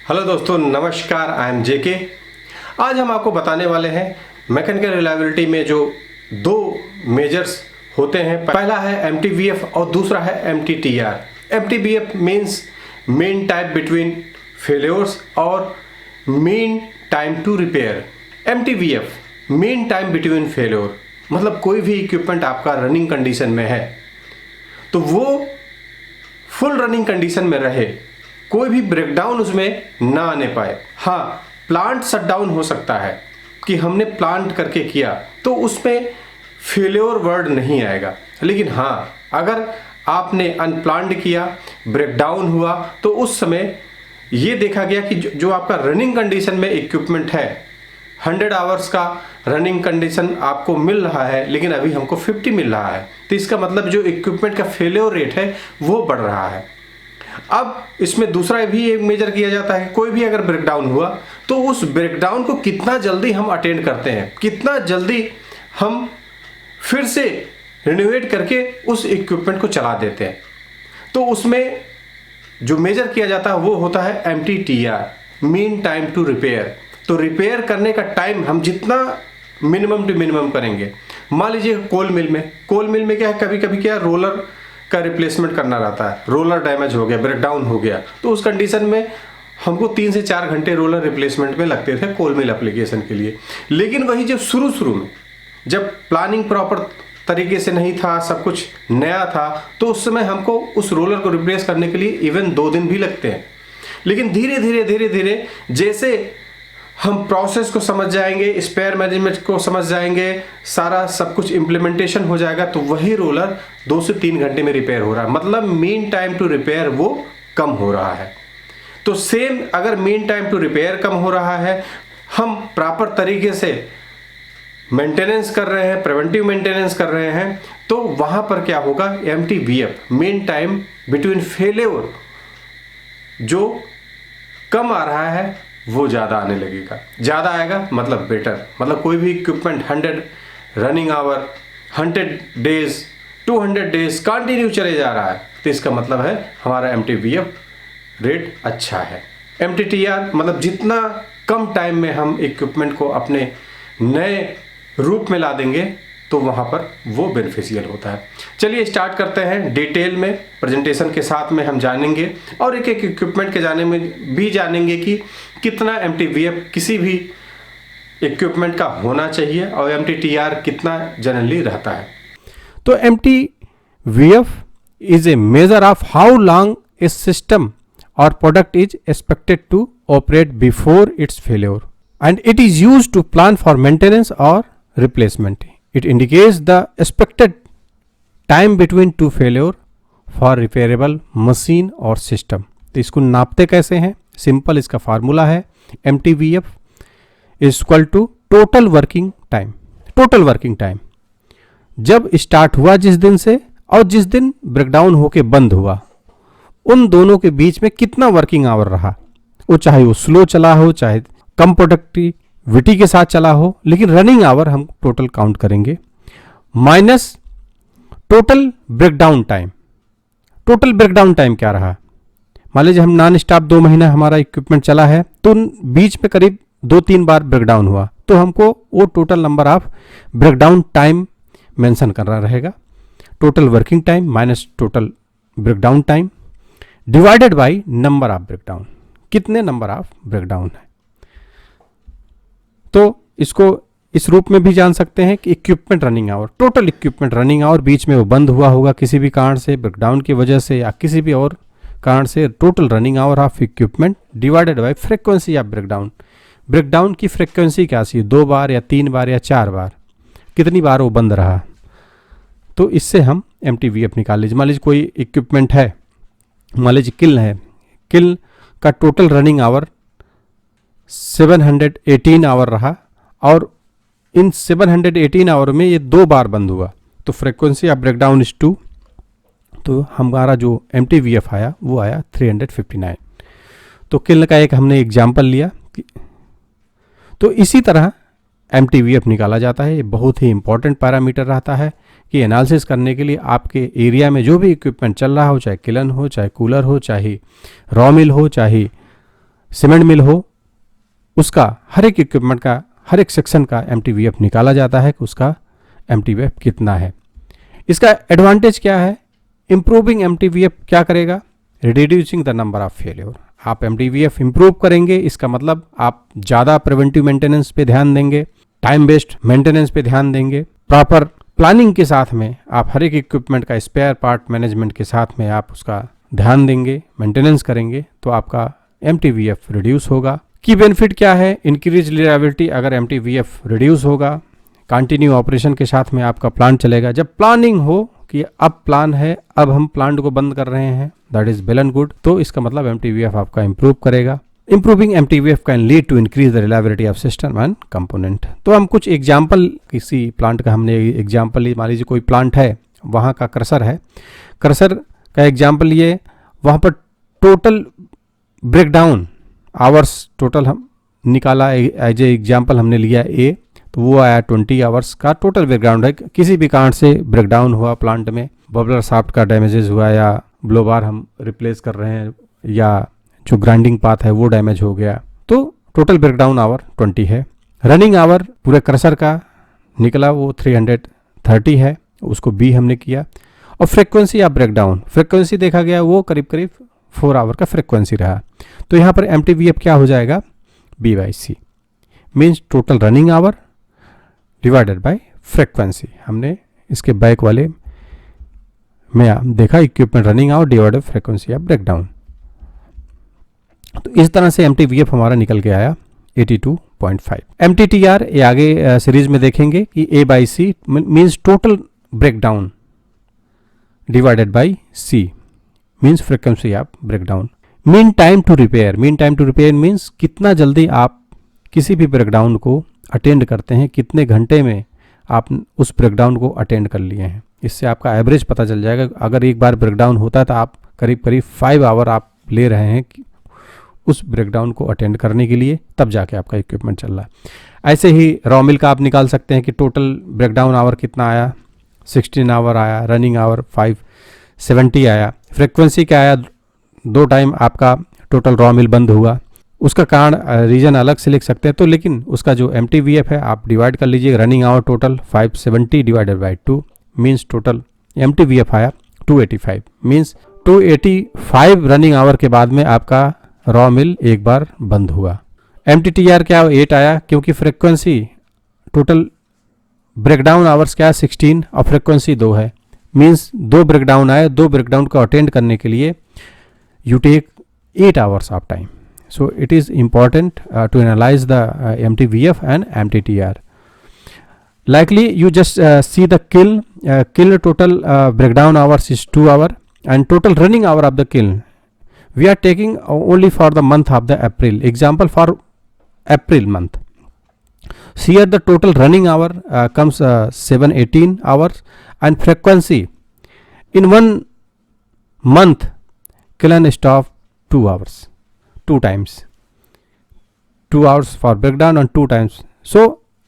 Hello दोस्तों, नमस्कार। I am जेके। आज हम आपको बताने वाले हैं मैकेनिकल रिलायबिलिटी में जो दो मेजर्स होते हैं। पहला है MTBF और दूसरा है MTTR। MTBF means mean time between failures और mean time to repair. MTBF mean time between failure मतलब कोई भी इक्विपमेंट आपका रनिंग कंडीशन में है तो वो फुल रनिंग कंडीशन में रहे, कोई भी ब्रेकडाउन उसमें ना आने पाए। हाँ, प्लांट शटडाउन हो सकता है कि हमने प्लांट करके किया तो उसमें फेल्योर वर्ड नहीं आएगा, लेकिन हाँ, अगर आपने अनप्लान्ड किया, ब्रेकडाउन हुआ तो उस समय ये देखा गया कि जो आपका रनिंग कंडीशन में इक्विपमेंट है, 100 आवर्स का रनिंग कंडीशन आपको मिल रहा है लेकिन अभी हमको 50 मिल रहा है, तो इसका मतलब जो इक्विपमेंट का फेल्योर रेट है वो बढ़ रहा है। अब इसमें दूसरा भी एक मेजर किया जाता है कि कोई भी अगर ब्रेकडाउन हुआ तो उस ब्रेकडाउन को कितना जल्दी हम अटेंड करते हैं, कितना जल्दी हम फिर से रिनोवेट करके उस इक्विपमेंट को चला देते हैं। तो उसमें जो मेजर किया जाता है वो होता है MTTR, mean time to repair. तो रिपेयर करने का टाइम हम जितना मिनिमम टू मिनिमम करेंगे। मान लीजिए कोल मिल में क्या है, कभी कभी क्या रोलर का रिप्लेसमेंट करना रहता है, रोलर डैमेज हो गया, ब्रेकडाउन हो गया, तो उस कंडीशन में हमको 3 से 4 घंटे रोलर रिप्लेसमेंट में लगते थे कोल मिल एप्लीकेशन के लिए। लेकिन वही जब शुरू में जब प्लानिंग प्रॉपर तरीके से नहीं था, सब कुछ नया था, तो उस समय हमको उस रोलर को रिप्लेस करने के लिए इवन 2 दिन भी लगते हैं। लेकिन धीरे धीरे जैसे हम प्रोसेस को समझ जाएंगे, स्पेयर मैनेजमेंट को समझ जाएंगे, सारा सब कुछ इम्प्लीमेंटेशन हो जाएगा, तो वही रोलर 2 से 3 घंटे में रिपेयर हो रहा है। मतलब मीन टाइम टू रिपेयर वो कम हो रहा है। तो सेम अगर मीन टाइम टू रिपेयर कम हो रहा है, हम प्रॉपर तरीके से मेंटेनेंस कर रहे हैं, प्रिवेंटिव मेंटेनेंस कर रहे हैं, तो वहाँ पर क्या होगा, MTBF mean time between failure जो कम आ रहा है वो ज़्यादा आने लगेगा। ज़्यादा आएगा मतलब बेटर, मतलब कोई भी equipment 100 running hour, 100 days, 200 days continue चले जा रहा है, तो इसका मतलब है हमारा MTBF रेट अच्छा है। MTTR मतलब जितना कम टाइम में हम इक्विपमेंट को अपने नए रूप में ला देंगे तो वहाँ पर वो बेनिफिशियल होता है। चलिए स्टार्ट करते हैं डिटेल में, प्रेजेंटेशन के साथ में हम जानेंगे और एक एक इक्विपमेंट के जाने में भी जानेंगे कि कितना MTBF किसी भी इक्विपमेंट का होना चाहिए और MTTR कितना जनरली रहता है। तो MTBF is a measure of how long a system or product is expected to operate before its failure, and it is used to plan for maintenance or replacement. It indicates the expected time between two failure for repairable machine or system. तो इसको नापते कैसे हैं? Simple इसका formula है MTBF equal to total working time. Total working time जब start हुआ जिस दिन से और जिस दिन ब्रेकडाउन होके बंद हुआ, उन दोनों के बीच में कितना वर्किंग आवर रहा, वो चाहे वो स्लो चला हो, चाहे कम प्रोडक्टिविटी के साथ चला हो, लेकिन रनिंग आवर हम टोटल काउंट करेंगे minus total breakdown time. Total breakdown time क्या रहा? मान लीजिए हम नॉन स्टॉप 2 महीना हमारा इक्विपमेंट चला है, तो बीच में करीब 2-3 बार ब्रेकडाउन हुआ, तो हमको वो total number of breakdown time mention करना रहेगा। Total working time minus total breakdown time divided by number of breakdown. कितने नंबर ऑफ ब्रेकडाउन है, तो इसको इस रूप में भी जान सकते हैं कि equipment running hour, total equipment running hour, बीच में वो बंद हुआ होगा किसी भी कारण से, ब्रेकडाउन की वजह से या किसी भी और कारण से, total running hour of equipment divided by frequency of breakdown. Breakdown की फ्रीक्वेंसी क्या सी, 2 बार या 3 बार या 4 बार, कितनी बार वो बंद रहा, तो इससे हम MTBF निकाल लीजिए। मान लीजिए कोई इक्विपमेंट है, मान लीजिए किल्न है, किल्न का टोटल रनिंग आवर 718 आवर रहा और इन 718 आवर में ये 2 बार बंद हुआ, तो फ्रीक्वेंसी ऑफ ब्रेकडाउन इज 2, तो हमारा जो MTBF आया वो आया 359। तो किल्न का एक हमने एग्जाम्पल लिया। तो इसी तरह MTBF निकाला जाता है। ये बहुत ही इंपॉर्टेंट पैरामीटर रहता है कि एनालिसिस करने के लिए आपके एरिया में जो भी इक्विपमेंट चल रहा हो, चाहे किलन हो, चाहे कूलर हो, चाहे रॉ मिल हो, चाहे सीमेंट मिल हो, उसका हर एक इक्विपमेंट का हर एक सेक्शन का MTVF निकाला जाता है कि उसका MTVF कितना है। इसका एडवांटेज क्या है? इम्प्रूविंग MTVF क्या करेगा? Reducing the number of failure. आप MTVF इम्प्रूव करेंगे, इसका मतलब आप ज़्यादा प्रिवेंटिव मेंटेनेंस पे ध्यान देंगे, टाइम बेस्ड मेंटेनेंस पे ध्यान देंगे, प्रॉपर प्लानिंग के साथ में आप हर एक इक्विपमेंट का स्पेयर पार्ट मैनेजमेंट के साथ में आप उसका ध्यान देंगे, मेंटेनेंस करेंगे, तो आपका MTVF रिड्यूस होगा। की बेनिफिट क्या है? Increase reliability. अगर MTVF रिड्यूस होगा, कंटिन्यू ऑपरेशन के साथ में आपका प्लांट चलेगा। जब प्लानिंग हो कि अब प्लान है, अब हम प्लांट को बंद कर रहे हैं, that is well and good, तो इसका मतलब MTVF आपका इंप्रूव करेगा। Improving MTVF can lead to increase the reliability of system and component. तो हम कुछ एग्जाम्पल, किसी प्लांट का हमने एग्जाम्पल ली, मान लीजिए कोई प्लांट है, वहाँ का क्रशर है, क्रशर का एग्जाम्पल लिए, वहाँ पर टोटल ब्रेकडाउन आवर्स टोटल हम निकाला, एज ए एग्जाम्पल हमने लिया ए, तो वो आया 20 आवर्स का टोटल ब्रेकडाउन है। किसी भी कारण से ब्रेकडाउन हुआ प्लांट में, बबलर शाफ्ट का डैमेजेस हुआ, या ब्लो बार हम रिप्लेस कर रहे हैं, या जो ग्राइंडिंग पाथ है वो डैमेज हो गया, तो टोटल ब्रेकडाउन आवर 20 है। रनिंग आवर पूरे क्रशर का निकला वो 330 है, उसको बी हमने किया। और फ्रीक्वेंसी ऑफ ब्रेकडाउन, फ्रीक्वेंसी देखा गया वो करीब करीब 4 आवर का फ्रीक्वेंसी रहा। तो यहाँ पर MTVF क्या हो जाएगा? B/C means total running hour divided by frequency. हमने इसके बैक वाले में देखा equipment running hour divided frequency of breakdown. तो इस तरह से MTVF हमारा निकल के आया 82.5। MTTR ये आगे सीरीज में देखेंगे कि A/C means total breakdown divided by C means frequency of breakdown. Mean time to repair, mean time to repair means कितना जल्दी आप किसी भी ब्रेकडाउन को अटेंड करते हैं, कितने घंटे में आप उस ब्रेकडाउन को अटेंड कर लिए हैं। इससे आपका एवरेज पता चल जाएगा। अगर एक बार ब्रेकडाउन होता है तो आप करीब करीब 5 आवर आप ले रहे हैं कि उस ब्रेकडाउन को अटेंड करने के लिए, तब जाके आपका इक्विपमेंट चल रहा है। ऐसे ही रॉ मिल का आप निकाल सकते हैं कि टोटल ब्रेकडाउन आवर कितना आया, 16 आवर आया, रनिंग आवर 570 आया, फ्रीक्वेंसी क्या आया, 2 टाइम आपका टोटल रॉ मिल बंद हुआ। उसका कारण रीजन अलग से लिख सकते हैं, तो लेकिन उसका जो MTVF है आप डिवाइड कर लीजिए। Running hour total 570 divided by 2 means total MTVF आया 285 मीन्स 285 रनिंग आवर के बाद में आपका रॉ मिल एक बार बंद हुआ। MTTR क्या 8 आया, क्योंकि फ्रीक्वेंसी टोटल ब्रेकडाउन आवर्स क्या 16 और फ्रीक्वेंसी 2 है, मीन्स 2 ब्रेकडाउन आए, 2 ब्रेकडाउन को अटेंड करने के लिए you take 8 hours of time. So it is important to analyze the MTVF and MTTR. Likely you just see the kiln total breakdown hours is 2 hour and total running hour of the kiln. We are taking only for the month of the April. Example for April month. So here the total running hour comes 718 hours and frequency in 1 month kiln stop 2 hours. 2 times, 2 hours for breakdown and 2 times. So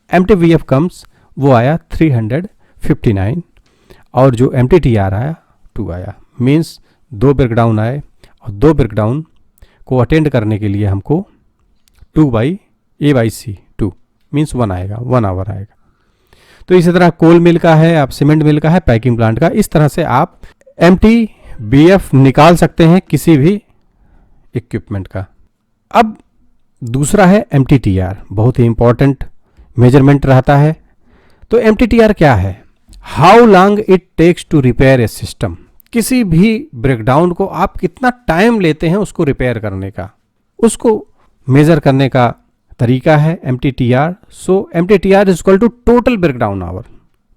MTVF comes वो आया 359 और जो MTTR आया 2 आया, means 2 breakdown आए और 2 breakdown को attend करने के लिए हमको 2/A/C 2 मीन्स 1 आएगा, 1 आवर आएगा। तो इसी तरह कोल मिल का है, आप सीमेंट मिल का है, पैकिंग प्लांट का, इस तरह से आप MTVF निकाल सकते हैं किसी भी इक्विपमेंट का। अब दूसरा है MTTR, बहुत ही इंपॉर्टेंट मेजरमेंट रहता है। तो MTTR क्या है? How long it takes to repair a system. किसी भी ब्रेकडाउन को आप कितना टाइम लेते हैं उसको रिपेयर करने का, उसको मेजर करने का तरीका है MTTR। So MTTR is equal to total breakdown hour.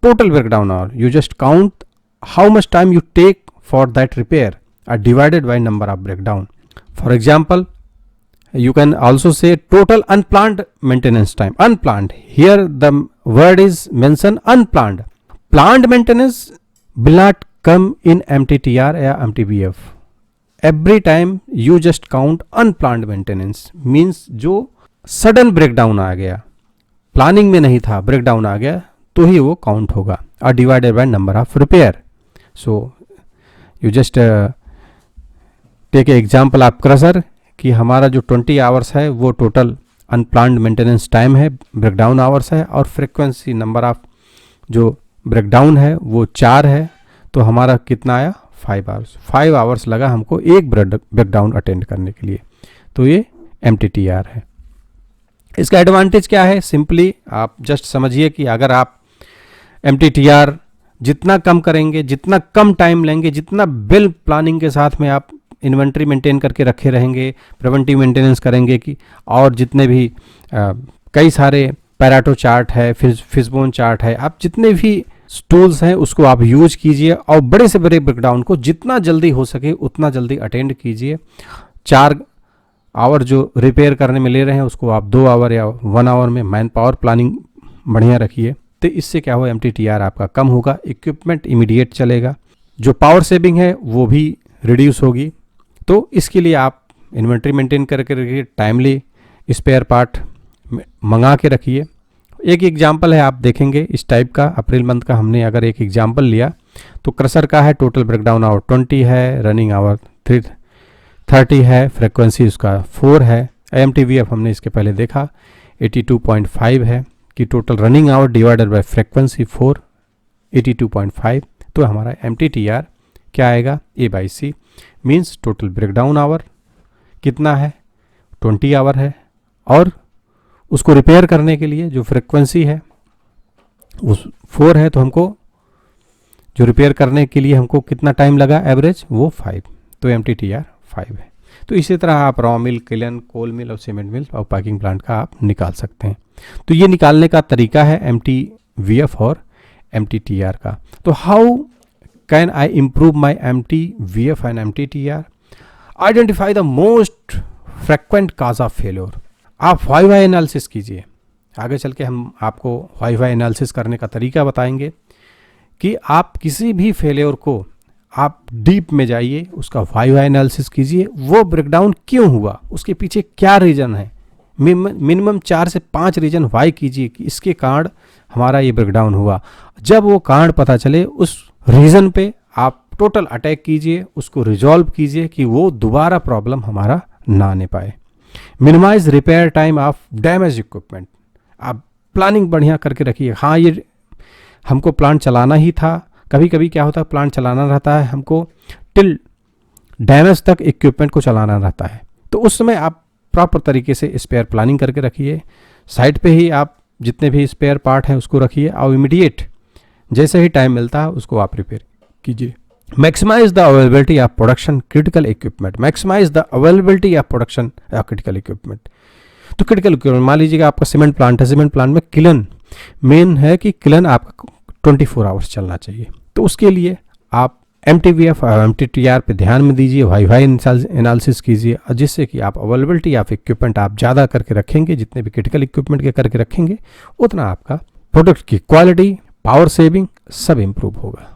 Total breakdown hour you just count how much time you take for that repair are divided by number of breakdown. For example, you can also say total unplanned maintenance time. Unplanned. Here the word is mentioned unplanned. Planned maintenance will not come in MTTR or MTVF. Every time you just count unplanned maintenance means जो sudden breakdown आ गया, planning में नहीं था, breakdown आ गया, तो ही वो count होगा और divided by number of repair. So you just take an example of crusher कि हमारा जो 20 आवर्स है वो टोटल अनप्लान्ड मेंटेनेंस टाइम है, ब्रेकडाउन आवर्स है, और फ्रीक्वेंसी नंबर ऑफ जो ब्रेकडाउन है वो 4 है, तो हमारा कितना आया 5 आवर्स। 5 आवर्स लगा हमको एक ब्रेकडाउन अटेंड करने के लिए, तो ये MTTR है। इसका एडवांटेज क्या है, सिंपली आप जस्ट समझिए कि अगर आप MTTR जितना कम करेंगे, जितना कम टाइम लेंगे, जितना वेल प्लानिंग के साथ में आप इन्वेंट्री मेंटेन करके रखे रहेंगे, प्रिवेंटिव मेंटेनेंस करेंगे कि, और जितने भी कई सारे पैराटो चार्ट है, फिशबोन चार्ट है, आप जितने भी टूल्स हैं उसको आप यूज कीजिए और बड़े से बड़े ब्रेकडाउन को जितना जल्दी हो सके उतना जल्दी अटेंड कीजिए। 4 आवर जो रिपेयर करने में ले रहे हैं उसको आप 2 आवर या 1 आवर में मैन पावर प्लानिंग बढ़िया रखिए, तो इससे क्या हो MTTR आपका कम होगा, इक्विपमेंट इमीडिएट चलेगा, जो पावर सेविंग है वो भी रिड्यूस होगी। तो इसके लिए आप इन्वेंट्री मेंटेन करके रखिए, टाइमली स्पेयर पार्ट मंगा के रखिए। एक एग्जांपल है, आप देखेंगे इस टाइप का, अप्रैल मंथ का हमने अगर एक एग्जांपल लिया तो क्रशर का है टोटल ब्रेकडाउन आवर 20 है, रनिंग आवर 30 है, फ्रीक्वेंसी उसका 4 है। IMTVF हमने इसके पहले देखा 82.5 है कि total running hour divided by frequency 4 82.5, तो हमारा MTTR क्या आएगा A/C, means total breakdown our कितना है 20 आवर है, और उसको रिपेयर करने के लिए जो फ्रीक्वेंसी है उस 4 है, तो हमको जो रिपेयर करने के लिए हमको कितना टाइम लगा एवरेज वो 5, तो MTTR 5 है। तो इसी तरह आप रॉ मिल, किलन, कोल मिल और सीमेंट मिल और पैकिंग प्लांट का आप निकाल सकते हैं। तो ये निकालने का तरीका है MTVF और MTTR का। तो how can I improve my MTVF and MTTR? Identify the most frequent cause of failure. आप वाई वाई एनालिसिस कीजिए, आगे चल के हम आपको वाई वाई एनालिसिस करने का तरीका बताएंगे कि आप किसी भी फेलियर को आप डीप में जाइए, उसका वाई वाई एनालिसिस कीजिए, वो ब्रेकडाउन क्यों हुआ, उसके पीछे क्या रीज़न है, मिनिमम 4 से 5 रीज़न वाई कीजिए कि इसके कारण हमारा ये ब्रेकडाउन हुआ। जब वो कारण पता चले उस रीज़न पे आप टोटल अटैक कीजिए, उसको रिजॉल्व कीजिए कि वो दोबारा प्रॉब्लम हमारा ना आने पाए। Minimise repair time of damage equipment, आप प्लानिंग बढ़िया करके रखिए। हाँ, ये हमको प्लांट चलाना ही था, कभी कभी क्या होता है प्लांट चलाना रहता है हमको टिल डैमेज तक इक्विपमेंट को चलाना रहता है, तो उस समय आप प्रॉपर तरीके से स्पेयर प्लानिंग करके रखिए। साइड पे ही आप जितने भी स्पेयर पार्ट हैं उसको रखिए और इमीडिएट जैसे ही टाइम मिलता है उसको आप रिपेयर कीजिए। Maximise the availability of production critical equipment, maximise the availability of production critical equipment. तो क्रिटिकल इक्विपमेंट मान लीजिएगा आपका सीमेंट प्लांट है, सीमेंट प्लांट में किलन मेन है कि किलन आपका 24 आवर्स चलना चाहिए, तो उसके लिए आप MTVF और MTTR पे ध्यान में दीजिए, वाई वाई एनालिसिस कीजिए, और जिससे कि आप अवेलेबिलिटी ऑफ इक्विपमेंट आप ज़्यादा करके रखेंगे, जितने भी क्रिटिकल इक्विपमेंट के करके रखेंगे उतना आपका प्रोडक्ट की क्वालिटी, पावर सेविंग सब इम्प्रूव होगा।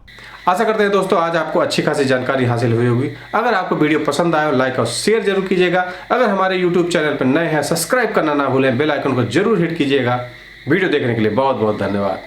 आशा करते हैं दोस्तों आज आपको अच्छी खासी जानकारी हासिल हुई होगी। अगर आपको वीडियो पसंद आया लाइक और शेयर जरूर कीजिएगा। अगर हमारे YouTube चैनल पर नए हैं सब्सक्राइब करना ना भूलें, बेल आइकन को जरूर हिट कीजिएगा। वीडियो देखने के लिए बहुत बहुत धन्यवाद।